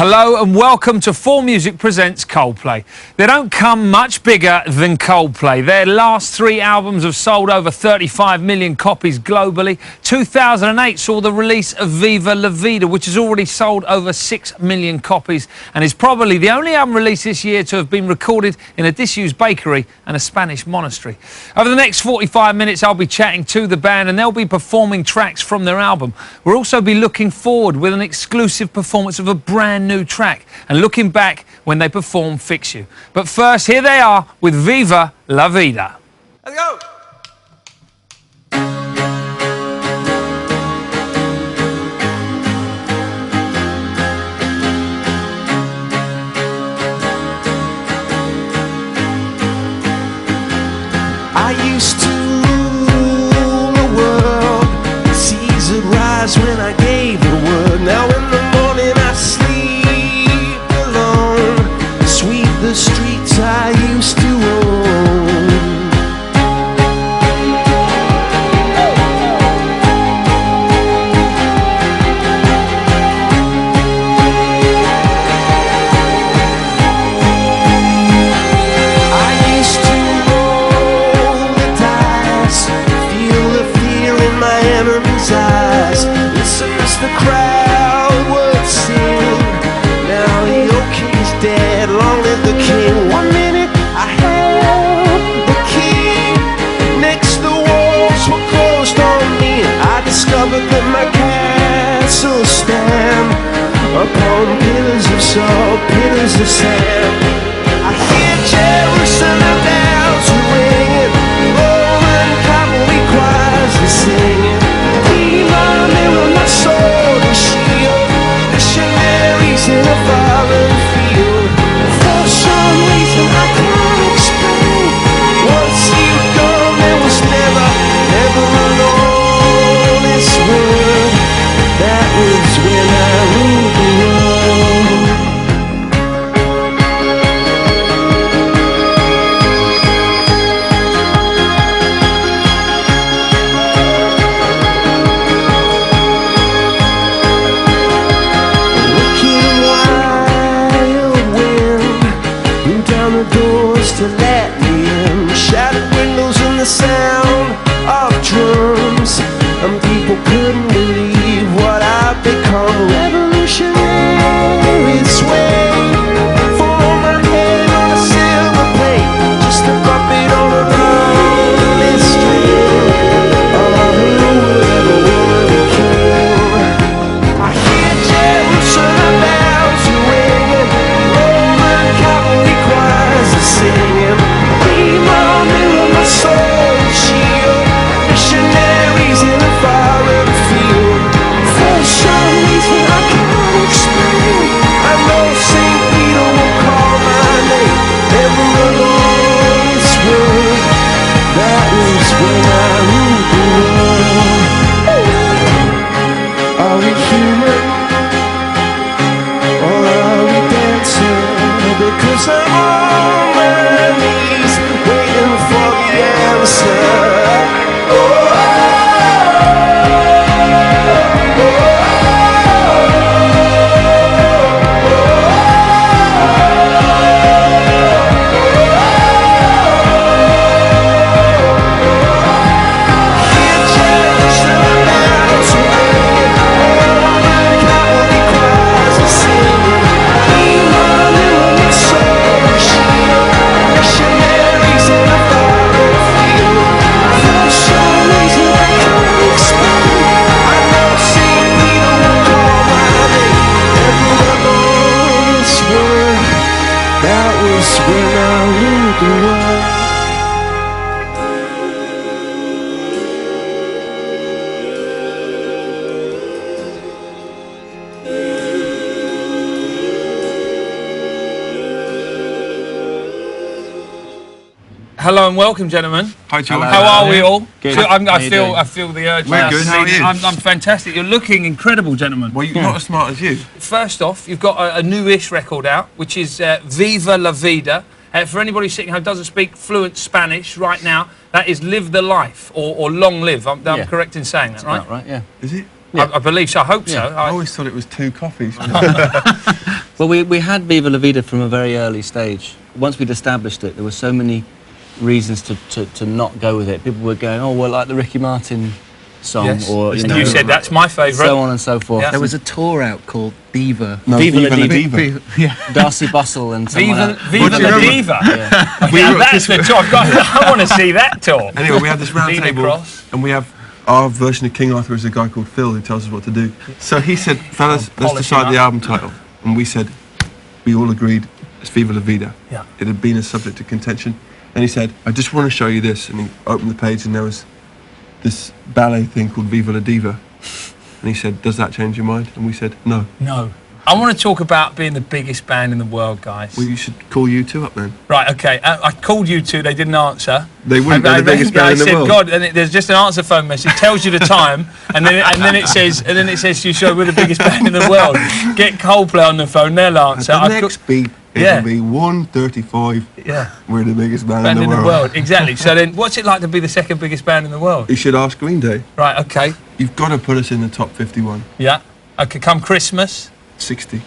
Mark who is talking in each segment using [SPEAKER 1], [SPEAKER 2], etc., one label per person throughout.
[SPEAKER 1] Hello and welcome to 4Music Presents Coldplay. They don't come much bigger than Coldplay. Their last 3 albums have sold over 35 million copies globally. 2008 saw the release of Viva La Vida, which has already sold over 6 million copies and is probably the only album released this year to have been recorded in a disused bakery and a Spanish monastery. Over the next 45 minutes I'll be chatting to the band and they'll be performing tracks from their album. We'll also be looking forward with an exclusive performance of a brand new track and looking back when they perform Fix You. But first, here they are with Viva La Vida.
[SPEAKER 2] Let's go! I used to rule the world, the seas would rise when I gave the word. Now in the morning I sleep alone, sweep the streets I used to own. I used to roll the dice, feel the fear in my enemy's eyes, listen as the crowd would sing. Now the old king's dead, long live the king. 1 minute I held the key, next the walls were closed on me. I discovered that my castle stand upon pillars of salt, pillars of sand. I hear Jerusalem bells ringing, Roman cavalry choirs are singing. Be my mirror, my sword and shield, missionaries in a foreign field. For some reason I can't explain, once you gone there was never, never alone. This world, that was when I ruled the world. Wicked wild wind blew down the doors to let me in. Shattered windows and the sound of drums, and people couldn't believe what I've become. Revolutionary sway, for my head on a silver plate, just a puppet on a lonely string. Oh, who would ever want to be king? I hear Jerusalem bells ringing, Roman cavalry choirs are singing. Be my mirror, my sword and shield, missionaries in a foreign field. For some reason I can't explain, I know St. Peter will call my name. Never alone this world, that was when I ruled the world. Are we human, or are we dancing? Because I'm on my knees, waiting for the answer. That was when I ruled the world.
[SPEAKER 1] Hello and welcome, gentlemen.
[SPEAKER 3] Hi, George.
[SPEAKER 1] How are we all?
[SPEAKER 3] Good.
[SPEAKER 1] So
[SPEAKER 3] How you doing?
[SPEAKER 1] I feel the urge.
[SPEAKER 3] We're
[SPEAKER 1] now
[SPEAKER 3] good.
[SPEAKER 1] to
[SPEAKER 3] How are
[SPEAKER 1] sing.
[SPEAKER 3] you?
[SPEAKER 1] I'm fantastic. You're looking incredible, gentlemen.
[SPEAKER 3] Well, you're not as smart as you.
[SPEAKER 1] First off, you've got a newish record out, which is Viva La Vida. For anybody sitting home who doesn't speak fluent Spanish right now, that is live the life, or long live. I'm correct in saying that, right?
[SPEAKER 4] Right, yeah.
[SPEAKER 3] Is it?
[SPEAKER 4] Yeah.
[SPEAKER 1] I believe so. I hope so.
[SPEAKER 4] Yeah.
[SPEAKER 3] I always thought it was 2 coffees. Well, we had Viva La Vida from a very early stage. Once we'd established it, there were so many reasons to not go with it. People were going, oh, well, like the Ricky Martin song,
[SPEAKER 1] Yes.
[SPEAKER 3] or
[SPEAKER 1] You said that's my favourite.
[SPEAKER 3] so on and so forth.
[SPEAKER 1] Yeah.
[SPEAKER 4] There was a tour out called Viva.
[SPEAKER 5] No,
[SPEAKER 3] Viva La
[SPEAKER 5] La
[SPEAKER 3] Diva.
[SPEAKER 5] Diva.
[SPEAKER 4] Yeah.
[SPEAKER 3] Darcy Bustle and someone
[SPEAKER 1] Viva,
[SPEAKER 3] else.
[SPEAKER 1] Viva
[SPEAKER 5] What do you
[SPEAKER 1] La
[SPEAKER 5] remember?
[SPEAKER 1] Diva.
[SPEAKER 3] Yeah.
[SPEAKER 1] Now that's the tour. I want to see that tour.
[SPEAKER 5] Anyway, we had this round
[SPEAKER 1] Lean
[SPEAKER 5] table,
[SPEAKER 1] across.
[SPEAKER 5] and we have our version of King Arthur is a guy called Phil who tells us what to do. So he said, fellas, let's
[SPEAKER 1] polishing
[SPEAKER 5] decide the
[SPEAKER 1] up.
[SPEAKER 5] album title. And we said, we all agreed, it's Viva La Vida.
[SPEAKER 1] Yeah.
[SPEAKER 5] It had been a subject of contention. And he said, I just want to show you this. And he opened the page and there was this ballet thing called Viva La Diva. And he said, does that change your mind? And we said, no.
[SPEAKER 1] No. I want to talk about being the biggest band in the world, guys.
[SPEAKER 5] Well, you should call U2 up then.
[SPEAKER 1] Right, okay. I called you two, they didn't answer.
[SPEAKER 5] They wouldn't, they're the biggest band in the
[SPEAKER 1] I said,
[SPEAKER 5] world.
[SPEAKER 1] God, and there's just an answer phone message, tells you the time, and then it says, you show we're the biggest band in the world. Get Coldplay on the phone, they'll answer.
[SPEAKER 5] The next beat,
[SPEAKER 1] Yeah.
[SPEAKER 5] it'll be 1:35.
[SPEAKER 1] Yeah.
[SPEAKER 5] We're the biggest band,
[SPEAKER 1] Band
[SPEAKER 5] in the world.
[SPEAKER 1] exactly. So then, what's it like to be the second biggest band in the world?
[SPEAKER 5] You should ask Green Day.
[SPEAKER 1] Right, okay.
[SPEAKER 5] You've got to put us in the top 51.
[SPEAKER 1] Yeah. Okay, come Christmas.
[SPEAKER 5] 60.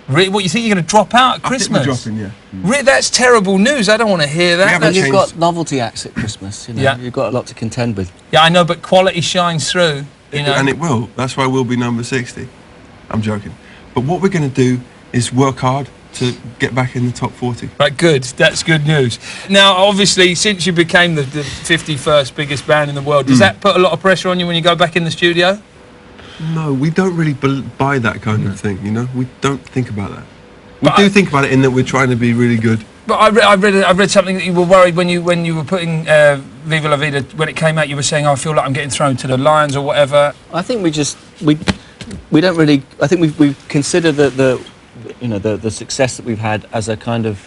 [SPEAKER 1] What, you think you're going to drop out at
[SPEAKER 5] I
[SPEAKER 1] Christmas?
[SPEAKER 5] think we're dropping, yeah.
[SPEAKER 1] That's terrible news. I don't want to hear that.
[SPEAKER 5] haven't
[SPEAKER 3] And you've
[SPEAKER 5] changed.
[SPEAKER 3] got novelty acts at Christmas, you know.
[SPEAKER 1] Yeah.
[SPEAKER 3] You've got a lot to contend with.
[SPEAKER 1] Yeah, I know, but quality shines through, you know.
[SPEAKER 5] And it will. That's why we'll be number 60. I'm joking. But what we're going to do is work hard to get back in the top 40.
[SPEAKER 1] Right, good. That's good news. Now, obviously, since you became the 51st biggest band in the world, does that put a lot of pressure on you when you go back in the studio?
[SPEAKER 5] No, we don't really buy that kind of thing, you know? We don't think about that. We
[SPEAKER 1] But
[SPEAKER 5] do think about it in that we're trying to be really good.
[SPEAKER 1] But I read something that you were worried when you were putting Viva La Vida, when it came out, you were saying, oh, I feel like I'm getting thrown to the lions or whatever.
[SPEAKER 3] I think we don't really. I think we consider the success that we've had as a kind of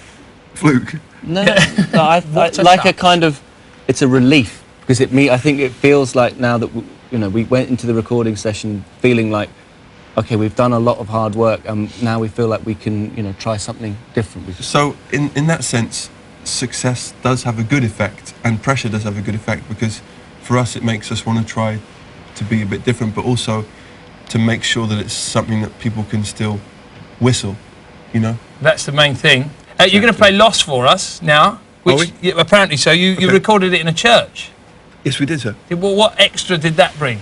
[SPEAKER 5] Fluke.
[SPEAKER 3] I
[SPEAKER 1] What a
[SPEAKER 3] like a
[SPEAKER 1] shock.
[SPEAKER 3] kind of. It's a relief because I think it feels like now that we went into the recording session feeling like, okay, we've done a lot of hard work and now we feel like we can try something different.
[SPEAKER 5] So, in that sense, success does have a good effect, and pressure does have a good effect, because for us it makes us want to try to be a bit different, but also to make sure that it's something that people can still whistle, you know?
[SPEAKER 1] That's the main thing. You're going to play Lost for us now. Which,
[SPEAKER 5] we?
[SPEAKER 1] yeah, apparently so. You
[SPEAKER 5] Okay.
[SPEAKER 1] recorded it in a church.
[SPEAKER 5] Yes, we did, sir.
[SPEAKER 1] Well, what extra did that bring?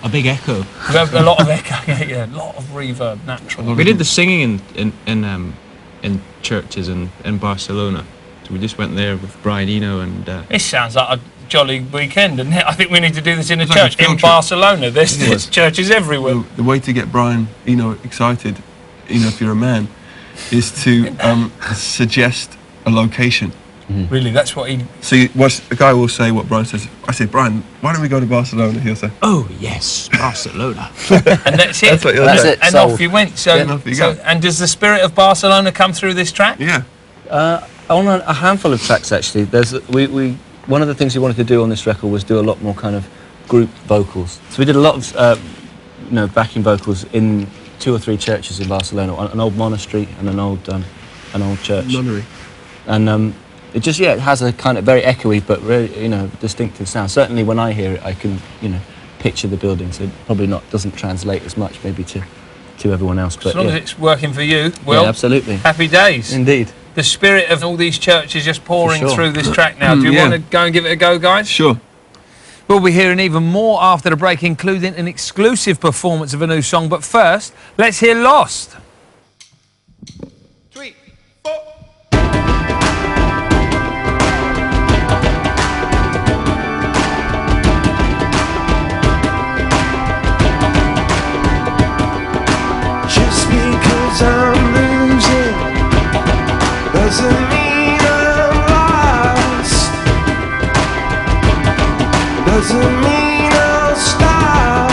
[SPEAKER 4] A big echo.
[SPEAKER 1] We have a lot of echo, yeah, a lot of reverb, natural.
[SPEAKER 4] We did the singing in churches in Barcelona. So we just went there with Brian Eno and
[SPEAKER 1] This sounds like a jolly weekend, doesn't it? I think we need to do this in a
[SPEAKER 5] It's like a
[SPEAKER 1] church
[SPEAKER 5] field
[SPEAKER 1] in
[SPEAKER 5] trip.
[SPEAKER 1] Barcelona. There's churches everywhere.
[SPEAKER 5] The way to get Brian, excited, if you're a man, is to suggest a location.
[SPEAKER 1] Really, that's what he.
[SPEAKER 5] See, a guy will say what Brian says. I say, Brian, why don't we go to Barcelona? He'll say,
[SPEAKER 4] oh yes, Barcelona.
[SPEAKER 1] And that's it.
[SPEAKER 5] That's what you'll
[SPEAKER 3] That's
[SPEAKER 5] say.
[SPEAKER 3] it.
[SPEAKER 1] And
[SPEAKER 3] sold.
[SPEAKER 1] off you went. So,
[SPEAKER 5] Yeah, and off you go.
[SPEAKER 1] and does the spirit of Barcelona come through this track?
[SPEAKER 5] Yeah.
[SPEAKER 3] On a handful of tracks actually, we one of the things we wanted to do on this record was do a lot more kind of group vocals. So we did a lot of backing vocals in 2 or 3 churches in Barcelona, an old monastery and an old church.
[SPEAKER 5] Nunnery.
[SPEAKER 3] And it has a kind of very echoey but very distinctive sound. Certainly when I hear it, I can picture the building. So it probably doesn't translate as much maybe to everyone else. But
[SPEAKER 1] As long as it's working for you, Will.
[SPEAKER 3] yeah, absolutely.
[SPEAKER 1] Happy days.
[SPEAKER 3] Indeed.
[SPEAKER 1] The spirit of all these churches just pouring
[SPEAKER 3] For sure.
[SPEAKER 1] through this track now. Do you
[SPEAKER 5] Yeah.
[SPEAKER 1] want to go and give it a go, guys?
[SPEAKER 5] Sure.
[SPEAKER 1] We'll be hearing even more after the break, including an exclusive performance of a new song. But first, let's hear Lost.
[SPEAKER 5] 3, 4.
[SPEAKER 2] Just because I'm losing doesn't mean I'm lost. Doesn't mean I'll stop.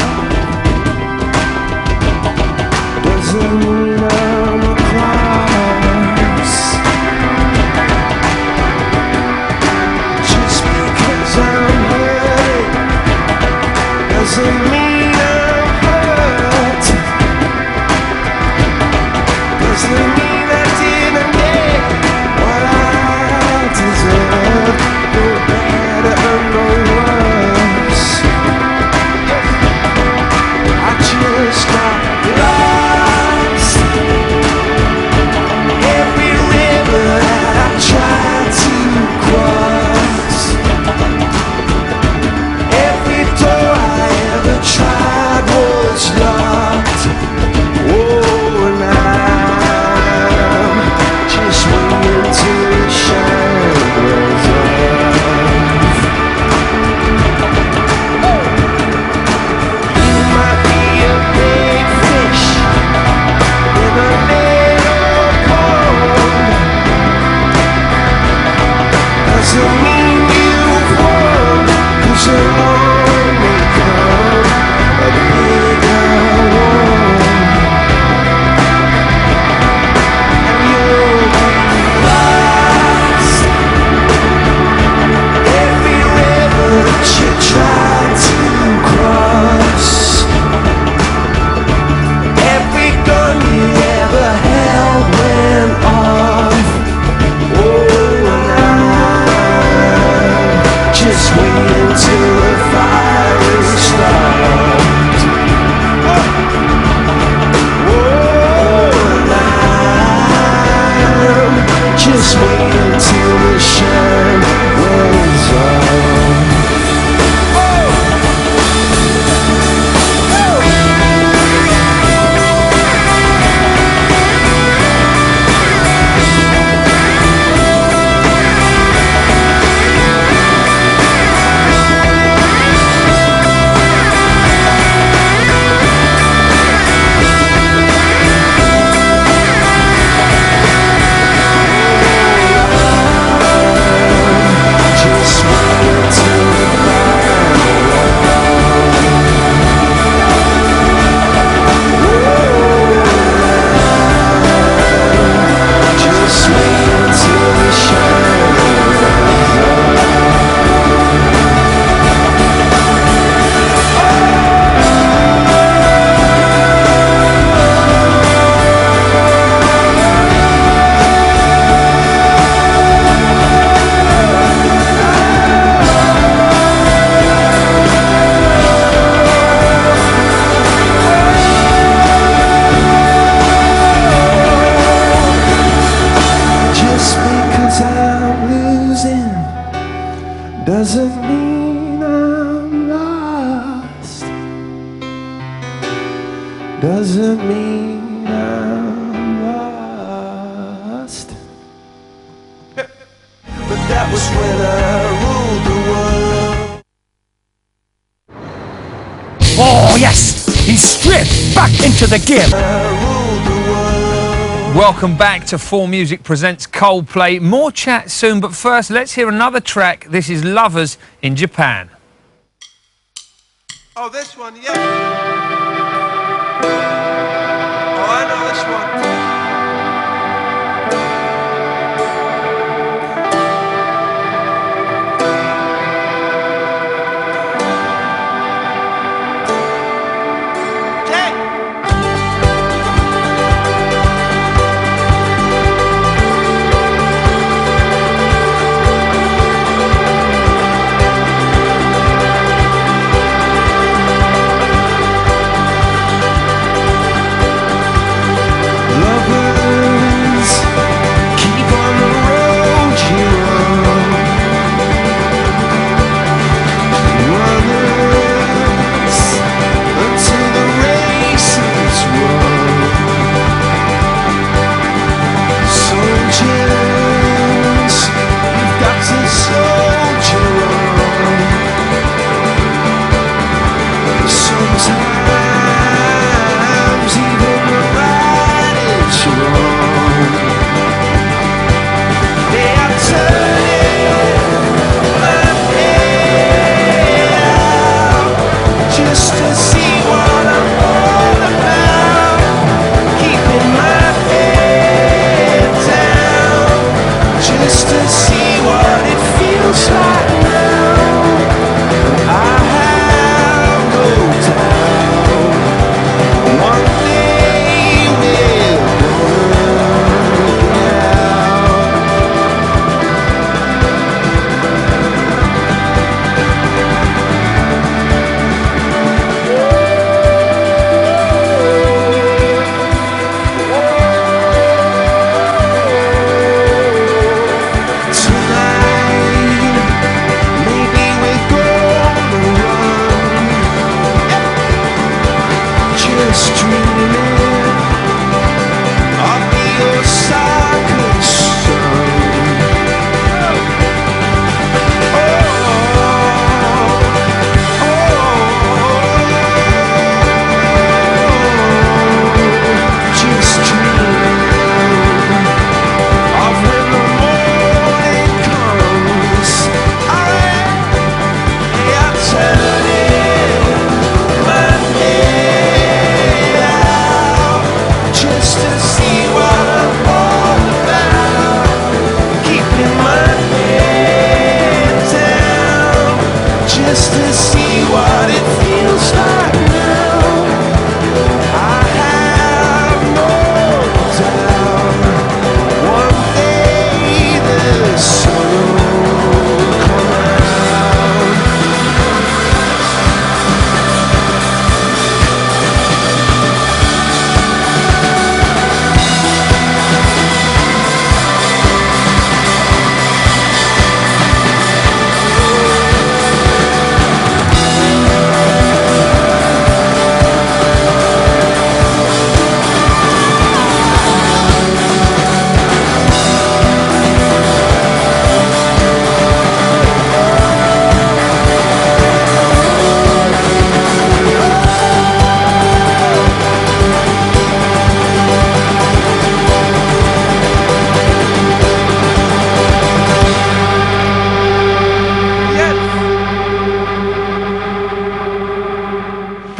[SPEAKER 2] Doesn't mean I'm across. Just because I'm hurting doesn't mean I'm hurt. Doesn't mean I didn't get what I deserve. No better and no worse. I just got lost doesn't mean you've won, 'cause along may come a bigger one, and you'll be lost. Every river that you tried to cross, every gun you ever held went off. Oh, and I'm just waiting till the fire starts. Oh, and I'm just waiting till the shine wears off. Doesn't mean I'm lost. Doesn't mean I'm lost. But that was when I ruled the world.
[SPEAKER 6] Oh, yes! He's stripped back into the gear.
[SPEAKER 2] I ruled the world.
[SPEAKER 1] Welcome back to 4Music Presents Coldplay. More chat soon, but first let's hear another track. This is Lovers in Japan.
[SPEAKER 5] Oh, this one, yeah. Oh, I know this one.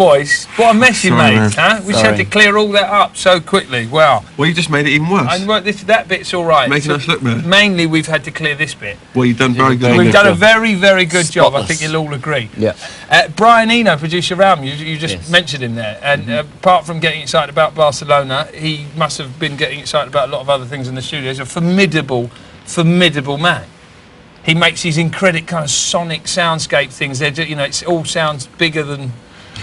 [SPEAKER 1] boys. What a mess you
[SPEAKER 5] Sorry,
[SPEAKER 1] made,
[SPEAKER 5] man.
[SPEAKER 1] huh? We just had to
[SPEAKER 3] Sorry.
[SPEAKER 1] clear all that up so quickly. Wow.
[SPEAKER 5] Well, you just made it even worse.
[SPEAKER 1] And that bit's all right.
[SPEAKER 5] Making us look bad.
[SPEAKER 1] Mainly, we've had to clear this bit.
[SPEAKER 5] Well, you've done very good.
[SPEAKER 3] very
[SPEAKER 5] on
[SPEAKER 1] We've
[SPEAKER 5] it.
[SPEAKER 1] done a
[SPEAKER 3] job.
[SPEAKER 1] very, very good job. I
[SPEAKER 3] Spotless.
[SPEAKER 1] think you'll all agree.
[SPEAKER 3] Yeah.
[SPEAKER 1] Brian Eno, producer of Album, you just
[SPEAKER 3] Yes.
[SPEAKER 1] mentioned him there. And apart from getting excited about Barcelona, he must have been getting excited about a lot of other things in the studio. He's a formidable man. He makes these incredible kind of sonic soundscape things. They're just, it all sounds bigger than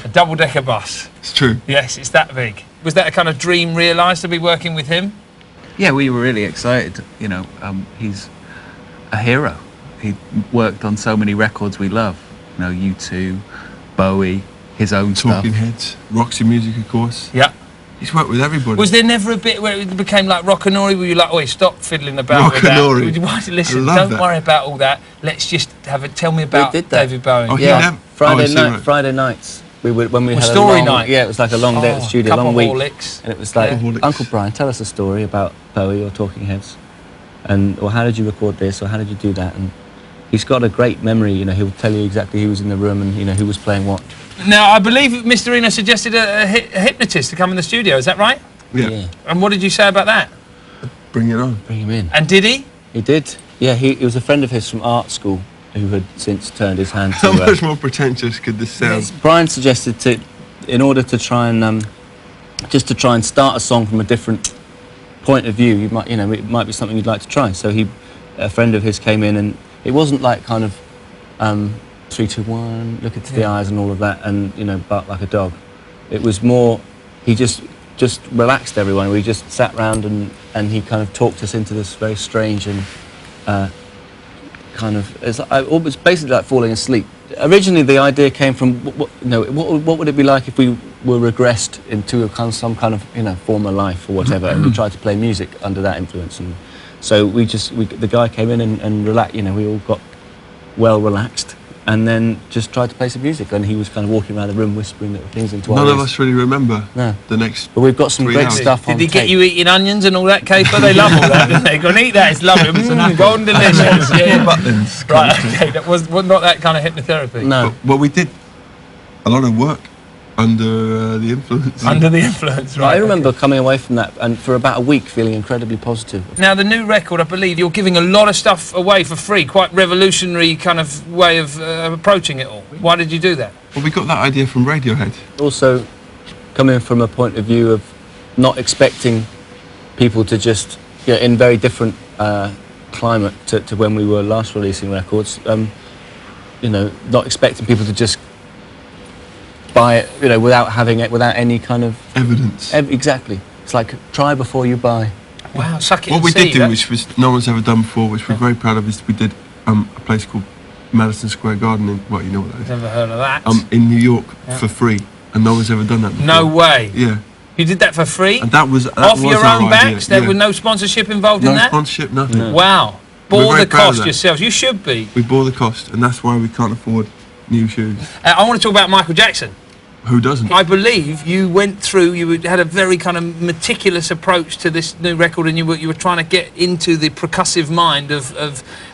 [SPEAKER 1] a double-decker bus.
[SPEAKER 5] It's true.
[SPEAKER 1] Yes, it's that big. Was that a kind of dream realised to be working with him?
[SPEAKER 7] Yeah, we were really excited. He's a hero. He worked on so many records we love. U2, Bowie, his own
[SPEAKER 5] Talking
[SPEAKER 7] stuff.
[SPEAKER 5] Heads, Roxy Music, of course.
[SPEAKER 1] Yeah.
[SPEAKER 5] He's worked with everybody.
[SPEAKER 1] Was there never a bit where it became like Rock-a-Nori, where you like, oh, stop fiddling about with that?
[SPEAKER 5] Rock-a-Nori.
[SPEAKER 1] Listen,
[SPEAKER 5] I love
[SPEAKER 1] don't
[SPEAKER 5] that.
[SPEAKER 1] worry about all that. Let's just tell me about
[SPEAKER 3] did that.
[SPEAKER 1] David Bowie.
[SPEAKER 5] Oh, he
[SPEAKER 3] Yeah.
[SPEAKER 5] never- oh, I
[SPEAKER 3] Friday
[SPEAKER 5] see,
[SPEAKER 3] night.
[SPEAKER 5] right.
[SPEAKER 3] Friday nights. We would when we
[SPEAKER 1] Well,
[SPEAKER 3] had
[SPEAKER 1] story
[SPEAKER 3] a long,
[SPEAKER 1] night.
[SPEAKER 3] Yeah, it was like a long day at the studio,
[SPEAKER 1] couple
[SPEAKER 3] long
[SPEAKER 1] of
[SPEAKER 3] week.
[SPEAKER 1] Horlicks.
[SPEAKER 3] And it was like,
[SPEAKER 5] Yeah. Horlicks.
[SPEAKER 3] Uncle Brian, tell us a story about Bowie or Talking Heads, or how did you record this, or how did you do that? And he's got a great memory. He'll tell you exactly who was in the room and who was playing what.
[SPEAKER 1] Now, I believe Mr. Eno suggested a hypnotist to come in the studio. Is that right?
[SPEAKER 5] Yeah.
[SPEAKER 1] And what did you say about that?
[SPEAKER 5] Bring it on.
[SPEAKER 3] Bring him in.
[SPEAKER 1] And did he?
[SPEAKER 3] He did. Yeah, he was a friend of his from art school who had since turned his hand
[SPEAKER 5] How
[SPEAKER 3] to.
[SPEAKER 5] much more pretentious could this sound?
[SPEAKER 3] Brian suggested in order to try and start a song from a different point of view, you might, it might be something you'd like to try. So a friend of his came in, and it wasn't like kind of 3, 2, 1, look into the eyes and all of that, and bark like a dog. It was more, he just relaxed everyone. We just sat round and he kind of talked us into this very strange and it was basically like falling asleep. Originally, the idea came from what would it be like if we were regressed into some kind of former life or whatever, and we tried to play music under that influence. And so the guy came in and relaxed. We all got well relaxed, and then just tried to play some music. And he was kind of walking around the room whispering little things into our
[SPEAKER 5] None
[SPEAKER 3] ears.
[SPEAKER 5] of us really remember
[SPEAKER 3] No.
[SPEAKER 5] the next.
[SPEAKER 3] But we've got some
[SPEAKER 5] 3
[SPEAKER 3] great
[SPEAKER 5] hours.
[SPEAKER 3] stuff on
[SPEAKER 1] Did he get
[SPEAKER 3] tape.
[SPEAKER 1] you eating onions and all that, caper? They love all that, don't they? Go and eat that. It's lovely. Golden delicious. Yeah.
[SPEAKER 5] Butlins.
[SPEAKER 1] Right. Okay. That was not that kind of hypnotherapy.
[SPEAKER 3] No.
[SPEAKER 5] Well, we did a lot of work under the influence.
[SPEAKER 1] Under the influence, right?
[SPEAKER 3] I remember coming away from that and for about a week feeling incredibly positive.
[SPEAKER 1] Now, the new record, I believe you're giving a lot of stuff away for free. Quite revolutionary kind of way of approaching it all. Why did you do that?
[SPEAKER 5] Well, we got that idea from Radiohead.
[SPEAKER 3] Also, coming from a point of view of not expecting people to just, in very different climate to when we were last releasing records, not expecting people to just buy it, without having it, without any kind of
[SPEAKER 5] Evidence.
[SPEAKER 3] exactly. It's like try before you buy.
[SPEAKER 1] Wow, suck it
[SPEAKER 5] What
[SPEAKER 1] and
[SPEAKER 5] we
[SPEAKER 1] see.
[SPEAKER 5] did do,
[SPEAKER 1] That-
[SPEAKER 5] which was no one's ever done before, which we're very proud of, is we did a place called Madison Square Garden in, well, you know what that is,
[SPEAKER 1] Never heard of that.
[SPEAKER 5] in New York for free, and no one's ever done that before.
[SPEAKER 1] No way.
[SPEAKER 5] Yeah,
[SPEAKER 1] You did that for free?
[SPEAKER 5] and that was
[SPEAKER 1] Off your
[SPEAKER 5] our
[SPEAKER 1] own
[SPEAKER 5] idea.
[SPEAKER 1] backs? There
[SPEAKER 5] Yeah.
[SPEAKER 1] was no sponsorship involved
[SPEAKER 5] No
[SPEAKER 1] in that?
[SPEAKER 5] sponsorship, nothing.
[SPEAKER 1] Wow.
[SPEAKER 5] We're
[SPEAKER 1] Bore
[SPEAKER 5] very
[SPEAKER 1] the
[SPEAKER 5] proud of
[SPEAKER 1] cost
[SPEAKER 5] that.
[SPEAKER 1] yourselves. You should be.
[SPEAKER 5] We bore the cost, and that's why we can't afford new shoes.
[SPEAKER 1] I want to talk about Michael Jackson.
[SPEAKER 5] Who doesn't?
[SPEAKER 1] I believe you went through, had a very kind of meticulous approach to this new record, and you were trying to get into the percussive mind of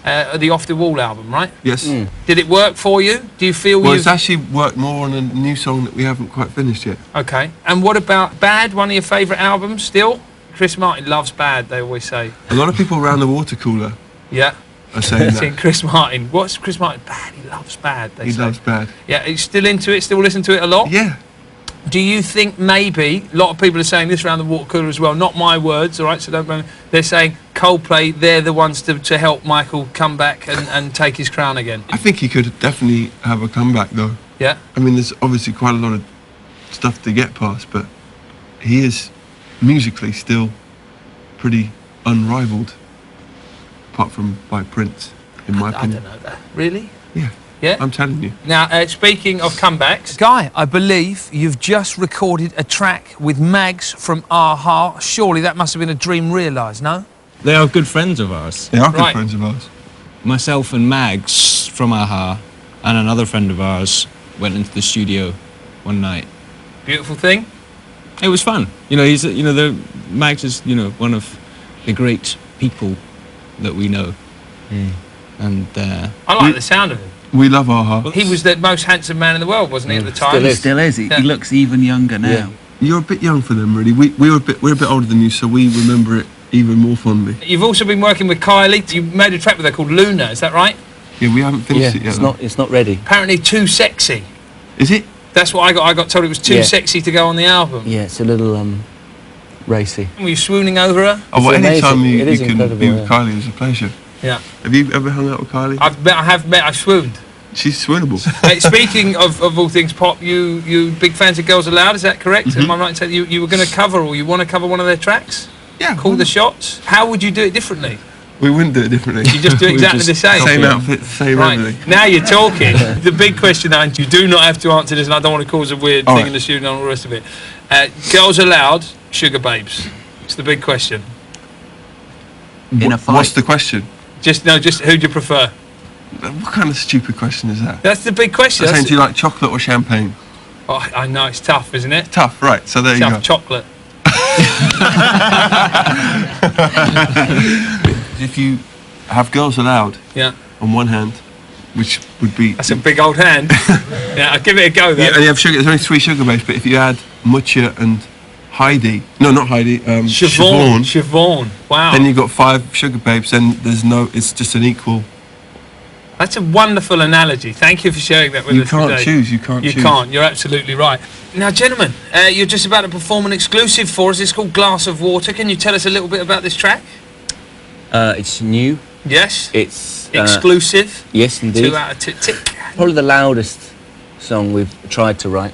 [SPEAKER 1] the Off the Wall album, right?
[SPEAKER 5] Yes.
[SPEAKER 1] Did it work for you? Do you feel
[SPEAKER 5] Well,
[SPEAKER 1] you...
[SPEAKER 5] it's actually worked more on a new song that we haven't quite finished yet.
[SPEAKER 1] Okay. And what about Bad, one of your favourite albums still? Chris Martin loves Bad, they always say.
[SPEAKER 5] A lot of people around the water cooler
[SPEAKER 1] Yeah.
[SPEAKER 5] are saying
[SPEAKER 1] Saying
[SPEAKER 5] that.
[SPEAKER 1] Chris Martin. What's Chris Martin? Bad, he loves Bad, they
[SPEAKER 5] He
[SPEAKER 1] say.
[SPEAKER 5] loves Bad.
[SPEAKER 1] Yeah, he's still into it, still listen to it a lot?
[SPEAKER 5] Yeah.
[SPEAKER 1] Do you think maybe, a lot of people are saying this around the water cooler as well, not my words, all right, so don't blame me. They're saying Coldplay, they're the ones to help Michael come back and take his crown again.
[SPEAKER 5] I think he could definitely have a comeback, though.
[SPEAKER 1] Yeah?
[SPEAKER 5] I mean, there's obviously quite a lot of stuff to get past, but he is musically still pretty unrivaled, apart from by Prince, in my
[SPEAKER 1] I
[SPEAKER 5] opinion.
[SPEAKER 1] don't know that. Really?
[SPEAKER 5] Yeah,
[SPEAKER 1] Yeah?
[SPEAKER 5] I'm telling you.
[SPEAKER 1] Now, speaking of comebacks, Guy, I believe you've just recorded a track with Mags from a-ha. Surely that must have been a dream realised, no?
[SPEAKER 4] They are good friends of ours.
[SPEAKER 5] They are good
[SPEAKER 1] Right.
[SPEAKER 5] friends of ours.
[SPEAKER 4] Myself and Mags from a-ha and another friend of ours went into the studio one night.
[SPEAKER 1] Beautiful thing.
[SPEAKER 4] It was fun. Mags is, one of the great people that we know. And
[SPEAKER 1] I like the sound of him.
[SPEAKER 5] We love Aha.
[SPEAKER 1] He was the most handsome man in the world, wasn't he, at the time?
[SPEAKER 3] Still is.
[SPEAKER 7] Still is. He
[SPEAKER 1] Yeah.
[SPEAKER 7] looks even younger now.
[SPEAKER 3] Yeah.
[SPEAKER 5] You're a bit young for them, really. We're a bit older than you, so we remember it even more fondly.
[SPEAKER 1] You've also been working with Kylie. You made a track with her called Luna, is that right?
[SPEAKER 5] Yeah, we haven't finished it yet.
[SPEAKER 3] It's not ready.
[SPEAKER 1] Apparently too sexy.
[SPEAKER 5] Is it?
[SPEAKER 1] That's what I got. I got told it was too
[SPEAKER 3] Yeah.
[SPEAKER 1] sexy to go on the album.
[SPEAKER 3] Yeah, it's a little racy.
[SPEAKER 1] Were you swooning over her?
[SPEAKER 5] Oh, well,
[SPEAKER 3] It's
[SPEAKER 5] anytime
[SPEAKER 3] amazing.
[SPEAKER 5] you
[SPEAKER 3] It is
[SPEAKER 5] can
[SPEAKER 3] incredible,
[SPEAKER 5] be with
[SPEAKER 3] yeah.
[SPEAKER 5] Kylie is a pleasure.
[SPEAKER 1] Yeah.
[SPEAKER 5] Have you ever hung out with Kylie?
[SPEAKER 1] I have met. I swooned.
[SPEAKER 5] She's swoonable.
[SPEAKER 1] Hey, speaking of all things pop, you big fans of Girls Aloud, is that correct? Am I right in saying you were going to cover, or you want to cover one of their tracks?
[SPEAKER 5] Yeah.
[SPEAKER 1] Call the shots. How would you do it differently?
[SPEAKER 5] We wouldn't do it differently.
[SPEAKER 1] You just do exactly the same.
[SPEAKER 5] Same outfit, same everything.
[SPEAKER 1] Right, now you're talking. The big question, and you do not have to answer this, and I don't want to cause a weird
[SPEAKER 5] All
[SPEAKER 1] thing
[SPEAKER 5] right.
[SPEAKER 1] in the studio and all the rest of it. Girls Aloud, Sugar Babes. It's the big question.
[SPEAKER 7] In a fight.
[SPEAKER 5] What's the question?
[SPEAKER 1] Just who do you prefer?
[SPEAKER 5] What kind of stupid question is that?
[SPEAKER 1] That's the big question.
[SPEAKER 5] I'm saying,
[SPEAKER 1] That's-
[SPEAKER 5] do you like chocolate or champagne?
[SPEAKER 1] Oh, I know, it's tough, isn't it?
[SPEAKER 5] Tough, right? So there you go.
[SPEAKER 1] Tough chocolate.
[SPEAKER 5] If you have Girls Aloud
[SPEAKER 1] Yeah.
[SPEAKER 5] on one hand, which would be
[SPEAKER 1] That's a big old hand. Yeah, I'll give it a go then.
[SPEAKER 5] and you have sugar. There's only 3 sugar babes, but if you add Mucha and Heidi, no, not Heidi, Siobhan,
[SPEAKER 1] Siobhan. Wow.
[SPEAKER 5] then you've got 5 sugar babes. Then there's no. It's just an equal.
[SPEAKER 1] That's a wonderful analogy. Thank you for sharing that with
[SPEAKER 5] You
[SPEAKER 1] us
[SPEAKER 5] can't
[SPEAKER 1] today.
[SPEAKER 5] choose. You can't
[SPEAKER 1] You
[SPEAKER 5] choose.
[SPEAKER 1] can't. You're absolutely right. Now, gentlemen, you're just about to perform an exclusive for us. It's called Glass of Water. Can you tell us a little bit about this track?
[SPEAKER 3] It's new.
[SPEAKER 1] Yes.
[SPEAKER 3] It's
[SPEAKER 1] Exclusive.
[SPEAKER 3] Yes, indeed.
[SPEAKER 1] 2 out of 2. Tick.
[SPEAKER 3] Probably the loudest song we've tried to write.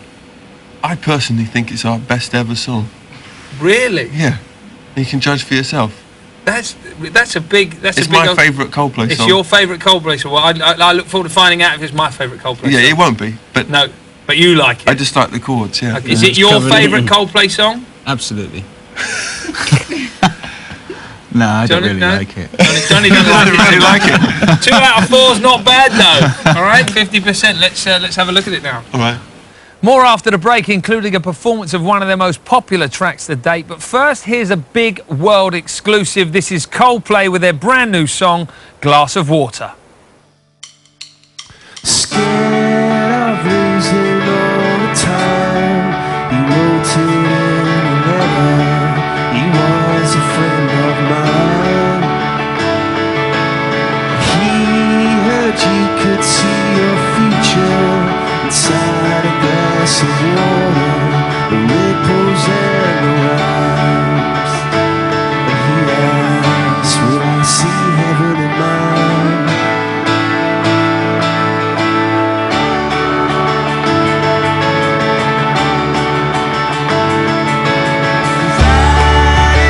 [SPEAKER 5] I personally think it's our best ever song.
[SPEAKER 1] Really?
[SPEAKER 5] Yeah, you can judge for yourself.
[SPEAKER 1] That's a big. That's
[SPEAKER 5] It's
[SPEAKER 1] a big.
[SPEAKER 5] my favourite Coldplay
[SPEAKER 1] It's
[SPEAKER 5] song.
[SPEAKER 1] your favourite Coldplay song. Well, I look forward to finding out if it's my favourite Coldplay
[SPEAKER 5] Yeah,
[SPEAKER 1] song.
[SPEAKER 5] it won't be, but
[SPEAKER 1] No, but you like it.
[SPEAKER 5] I just like the chords. Yeah.
[SPEAKER 1] Is it your
[SPEAKER 3] covered in-
[SPEAKER 1] favourite Coldplay song?
[SPEAKER 4] Absolutely.
[SPEAKER 7] No, I don't
[SPEAKER 1] Johnny,
[SPEAKER 7] really
[SPEAKER 1] no?
[SPEAKER 7] like it.
[SPEAKER 1] Johnny doesn't
[SPEAKER 5] I
[SPEAKER 1] like
[SPEAKER 5] don't
[SPEAKER 1] it.
[SPEAKER 5] really like it.
[SPEAKER 1] 2 out of 4 is not bad though. All right, 50%. Let's have a look at it now.
[SPEAKER 5] All right.
[SPEAKER 1] More after the break, including a performance of one of their most popular tracks to date. But first, here's a big world exclusive. This is Coldplay with their brand new song, Glass of Water.
[SPEAKER 2] Scared of losing all the time. He wrote it in a letter. He was a friend of mine. He heard you could see your future inside a glass of water. The ripples and the rhymes. And he asked, will I see heaven in mine?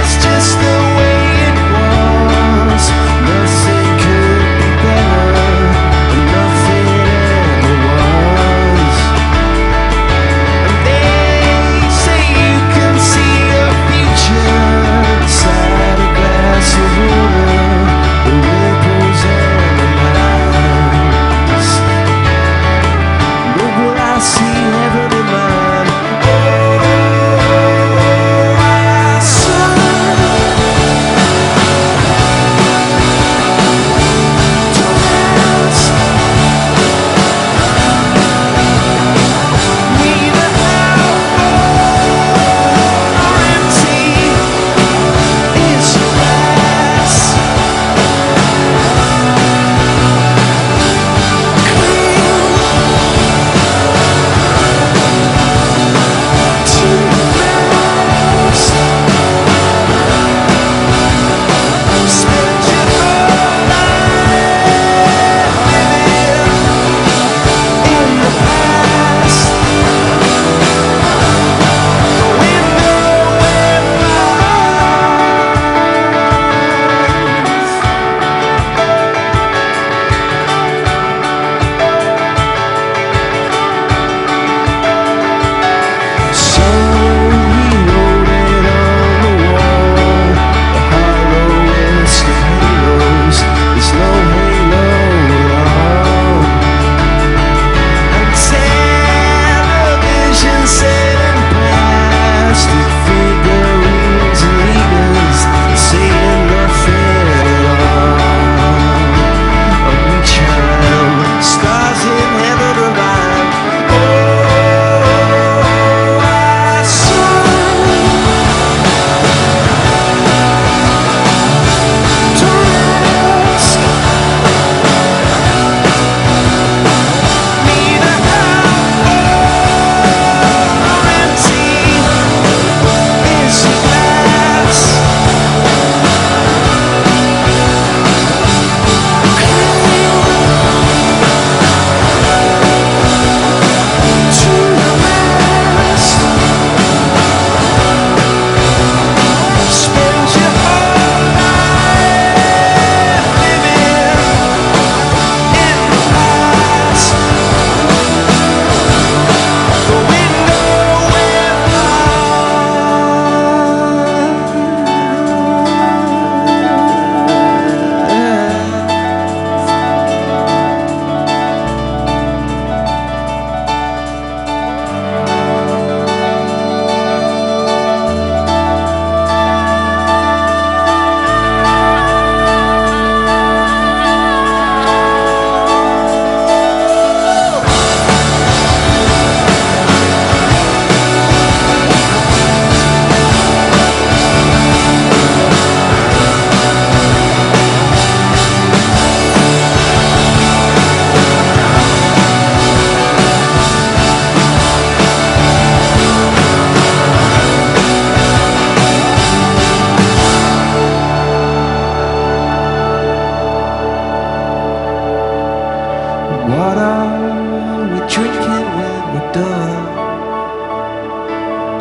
[SPEAKER 2] It's just the way it was. Nothing could be better, and nothing ever was. And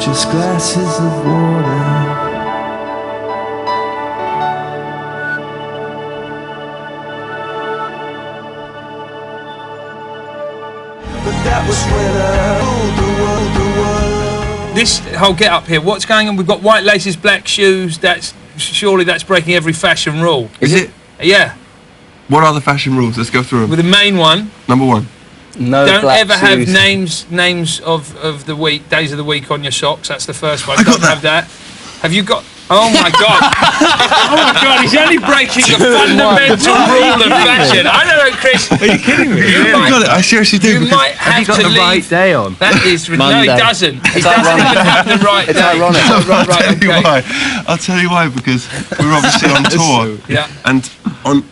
[SPEAKER 2] just glasses of water. But that was when I ruled the world.
[SPEAKER 1] This whole get up here, what's going on? We've got white laces, black shoes. Surely that's breaking every fashion rule.
[SPEAKER 5] Is it?
[SPEAKER 1] Yeah.
[SPEAKER 5] What are the fashion rules? Let's go through them.
[SPEAKER 1] With the main one,
[SPEAKER 5] Number one.
[SPEAKER 3] No
[SPEAKER 1] don't
[SPEAKER 3] black
[SPEAKER 1] ever have
[SPEAKER 3] shoes.
[SPEAKER 1] names of the week, days of the week on your socks. That's the first one.
[SPEAKER 5] I got
[SPEAKER 1] Don't
[SPEAKER 5] that.
[SPEAKER 1] have that. Have you got? Oh my God! Oh my God! He's only breaking a fundamental rule of fashion. I don't know, Chris.
[SPEAKER 5] Are you kidding me?
[SPEAKER 1] You
[SPEAKER 5] I
[SPEAKER 1] might-
[SPEAKER 5] got it. I seriously do.
[SPEAKER 1] You
[SPEAKER 5] because
[SPEAKER 1] might have
[SPEAKER 3] Have you got
[SPEAKER 1] to
[SPEAKER 3] the
[SPEAKER 1] leave.
[SPEAKER 3] right day on?
[SPEAKER 1] That is no, he
[SPEAKER 3] Monday.
[SPEAKER 1] doesn't. He
[SPEAKER 3] It's
[SPEAKER 1] doesn't
[SPEAKER 3] ironic.
[SPEAKER 1] even have the right
[SPEAKER 3] It's
[SPEAKER 1] day.
[SPEAKER 3] ironic.
[SPEAKER 1] Right,
[SPEAKER 5] I'll tell you
[SPEAKER 1] okay.
[SPEAKER 5] why. I'll tell you why, because we're obviously on tour,
[SPEAKER 1] Yeah,
[SPEAKER 5] and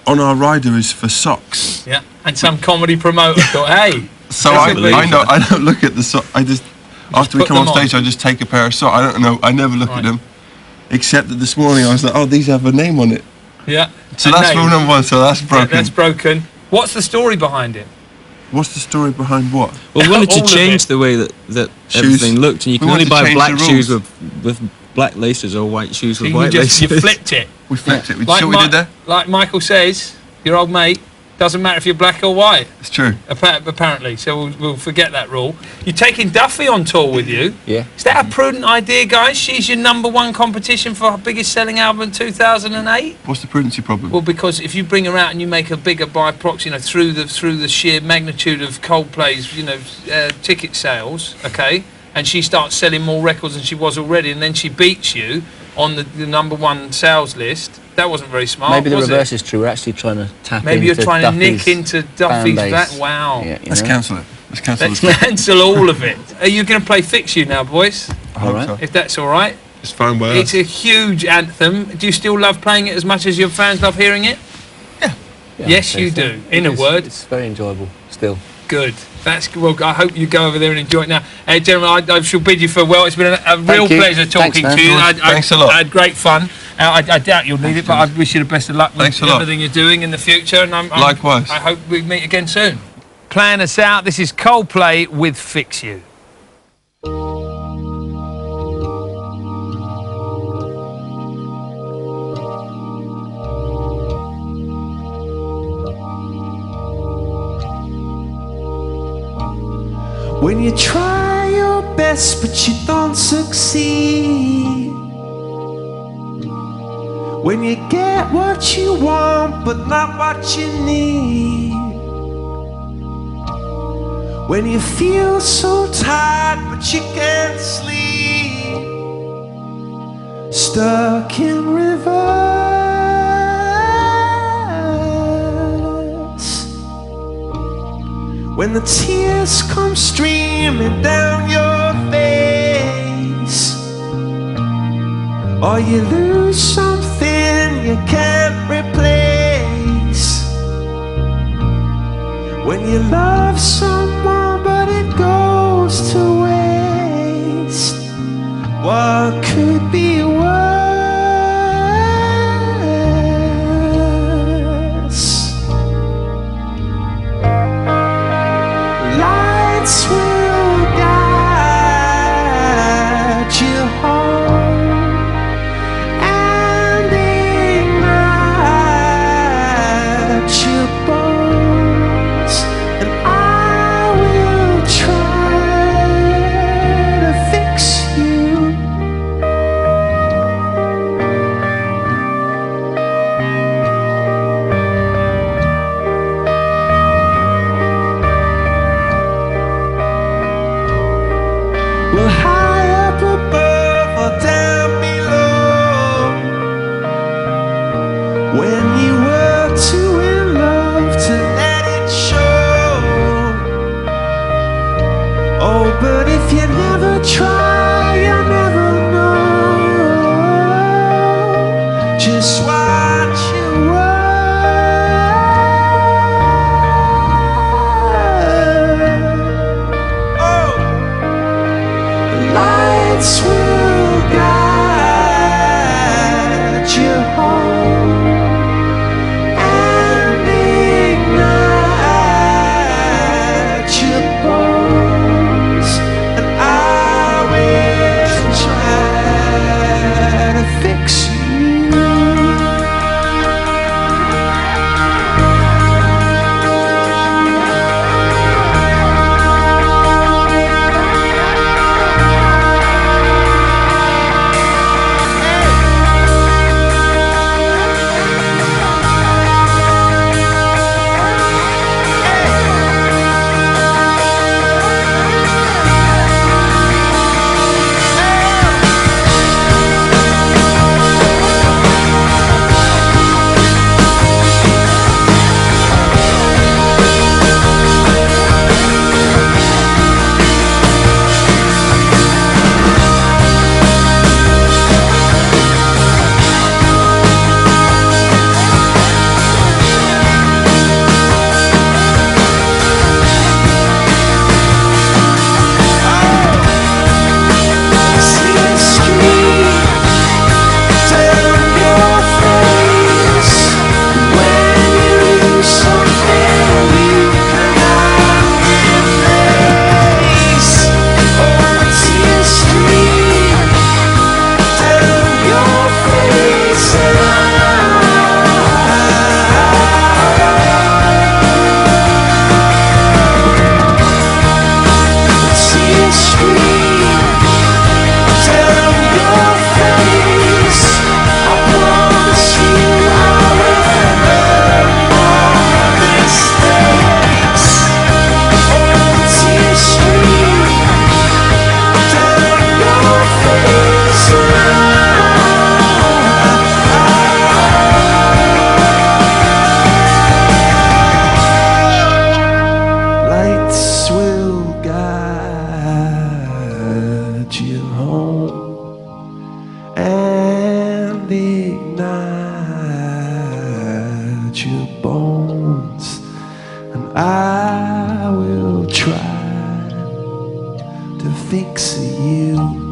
[SPEAKER 5] on our rider is for socks.
[SPEAKER 1] yeah. And some comedy promoter thought, hey,
[SPEAKER 5] So
[SPEAKER 1] That's
[SPEAKER 5] I
[SPEAKER 1] unbelievable.
[SPEAKER 5] know I don't look at the sock. I just after we
[SPEAKER 1] put
[SPEAKER 5] come on
[SPEAKER 1] them on.
[SPEAKER 5] stage, I just take a pair of socks. I don't know. I never look
[SPEAKER 1] Right.
[SPEAKER 5] at them, except that this morning I was like, oh, these have a name on it.
[SPEAKER 1] yeah.
[SPEAKER 5] So
[SPEAKER 1] A
[SPEAKER 5] that's
[SPEAKER 1] name.
[SPEAKER 5] rule number one. So that's
[SPEAKER 1] Yeah,
[SPEAKER 5] broken.
[SPEAKER 1] that's broken. What's the story behind it?
[SPEAKER 5] What's the story behind what?
[SPEAKER 4] Well, we wanted
[SPEAKER 1] All
[SPEAKER 4] to
[SPEAKER 1] of
[SPEAKER 4] change
[SPEAKER 1] it.
[SPEAKER 4] the way that
[SPEAKER 5] Shoes.
[SPEAKER 4] everything looked, and you
[SPEAKER 5] We
[SPEAKER 4] can only
[SPEAKER 5] wanted to
[SPEAKER 4] buy
[SPEAKER 5] change
[SPEAKER 4] black
[SPEAKER 5] the
[SPEAKER 4] shoes
[SPEAKER 5] rules.
[SPEAKER 4] with black laces or white shoes
[SPEAKER 1] So
[SPEAKER 4] with
[SPEAKER 1] you
[SPEAKER 4] white
[SPEAKER 1] just
[SPEAKER 4] laces.
[SPEAKER 1] you flipped it.
[SPEAKER 5] We flipped it. We
[SPEAKER 1] Like,
[SPEAKER 5] see what we did there?
[SPEAKER 1] like Michael says, your old mate, doesn't matter if you're black or white,
[SPEAKER 5] It's true.
[SPEAKER 1] apparently. So we'll forget that rule. You're taking Duffy on tour with you.
[SPEAKER 3] Yeah.
[SPEAKER 1] Is that a prudent idea, guys? She's your #1 competition for our biggest selling album in 2008.
[SPEAKER 5] What's the prudency problem?
[SPEAKER 1] Well, because if you bring her out and you make her bigger by proxy, through the sheer magnitude of Coldplay's, ticket sales, okay, and she starts selling more records than she was already, and then she beats you on the #1 sales list. That wasn't very smart.
[SPEAKER 3] Maybe the
[SPEAKER 1] was
[SPEAKER 3] reverse
[SPEAKER 1] it?
[SPEAKER 3] is true. We're actually trying to tap
[SPEAKER 1] Maybe
[SPEAKER 3] into
[SPEAKER 1] you're trying to nick
[SPEAKER 3] Duffy's
[SPEAKER 1] into Duffy's
[SPEAKER 3] fan
[SPEAKER 1] back.
[SPEAKER 3] base.
[SPEAKER 1] Wow.
[SPEAKER 3] Yeah, you
[SPEAKER 5] Let's
[SPEAKER 3] know?
[SPEAKER 5] cancel it. Let's cancel
[SPEAKER 1] Let's
[SPEAKER 5] it.
[SPEAKER 1] cancel all of it. Are you going to play Fix You now, boys?
[SPEAKER 3] All right.
[SPEAKER 1] If that's all right.
[SPEAKER 5] It's fine by
[SPEAKER 1] It's
[SPEAKER 5] us.
[SPEAKER 1] a huge anthem. Do you still love playing it as much as your fans love hearing it?
[SPEAKER 3] Yeah,
[SPEAKER 1] Yes,
[SPEAKER 3] I'd say
[SPEAKER 1] you
[SPEAKER 3] so.
[SPEAKER 1] do. In a
[SPEAKER 3] It's-
[SPEAKER 1] word.
[SPEAKER 3] It's very enjoyable still.
[SPEAKER 1] Good. That's well. I hope you go over there and enjoy it now, gentlemen. I shall bid you farewell. It's been a real
[SPEAKER 3] you.
[SPEAKER 1] pleasure talking
[SPEAKER 3] Thanks,
[SPEAKER 1] to you.
[SPEAKER 3] man.
[SPEAKER 5] Thanks a lot.
[SPEAKER 1] I had great fun. I doubt you'll need it, but I wish you the best of luck with
[SPEAKER 5] Thanks a lot.
[SPEAKER 1] everything you're doing in the future. And
[SPEAKER 5] Likewise.
[SPEAKER 1] I hope we meet again soon. Playing us out. This is Coldplay with Fix You.
[SPEAKER 2] When you try your best but you don't succeed, when you get what you want but not what you need, when you feel so tired but you can't sleep, stuck in reverse, when the tears come streaming down your face, or you lose something you can't replace, when you love someone but it goes to waste, what could be worse? Lights will guide you home and ignite your bones, and I will try to fix you. I will try to fix you.